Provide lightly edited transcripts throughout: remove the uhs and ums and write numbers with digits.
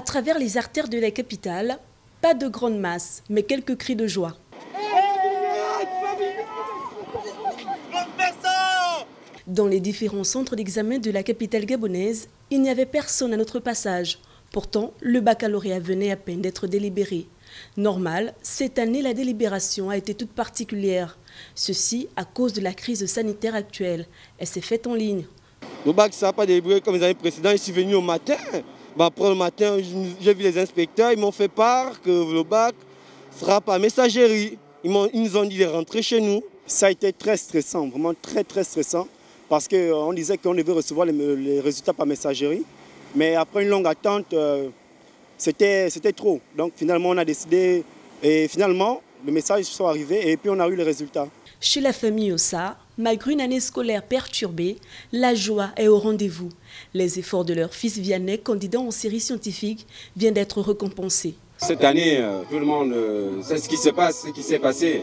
À travers les artères de la capitale, pas de grande masse, mais quelques cris de joie. Dans les différents centres d'examen de la capitale gabonaise, il n'y avait personne à notre passage. Pourtant, le baccalauréat venait à peine d'être délibéré. Normal, cette année, la délibération a été toute particulière. Ceci à cause de la crise sanitaire actuelle. Elle s'est faite en ligne. Le bac, ça n'a pas délibéré comme les années précédentes. Je suis venu au matin. Après le matin, j'ai vu les inspecteurs. Ils m'ont fait part que le bac sera par messagerie. Ils nous ont dit de rentrer chez nous. Ça a été très stressant, vraiment très stressant. Parce qu'on disait qu'on devait recevoir les résultats par messagerie. Mais après une longue attente, c'était trop. Donc finalement, on a décidé. Et finalement, le message sont arrivés et puis on a eu les résultats. Chez la famille Ossa, malgré une année scolaire perturbée, la joie est au rendez-vous. Les efforts de leur fils Vianney, candidat en série scientifique, viennent d'être récompensés. Cette année, tout le monde sait ce qui se passe, ce qui s'est passé.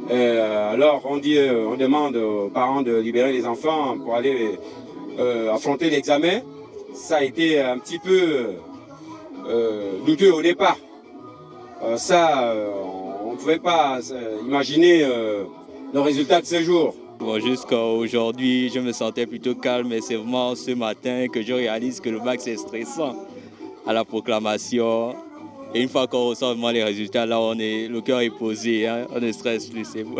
Alors on demande aux parents de libérer les enfants pour aller affronter l'examen. Ça a été un petit peu douteux au départ. On ne pouvait pas imaginer le résultat de ce jour. Bon, jusqu'à aujourd'hui, je me sentais plutôt calme, mais c'est vraiment ce matin que je réalise que le bac c'est stressant. À la proclamation, et une fois qu'on reçoit vraiment les résultats, là le cœur est posé, hein, on ne stresse plus, c'est bon.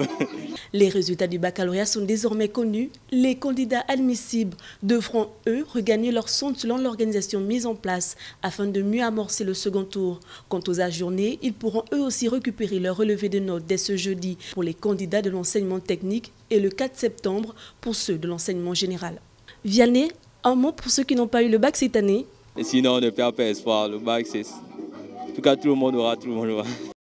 Les résultats du baccalauréat sont désormais connus. Les candidats admissibles devront, eux, regagner leur sonde selon l'organisation mise en place afin de mieux amorcer le second tour. Quant aux ajournés, ils pourront eux aussi récupérer leur relevé de notes dès ce jeudi pour les candidats de l'enseignement technique et le 4 septembre pour ceux de l'enseignement général. Vianney, un mot pour ceux qui n'ont pas eu le bac cette année? Et sinon, on ne perd pas espoir. Le bac, c'est... En tout cas, tout le monde aura.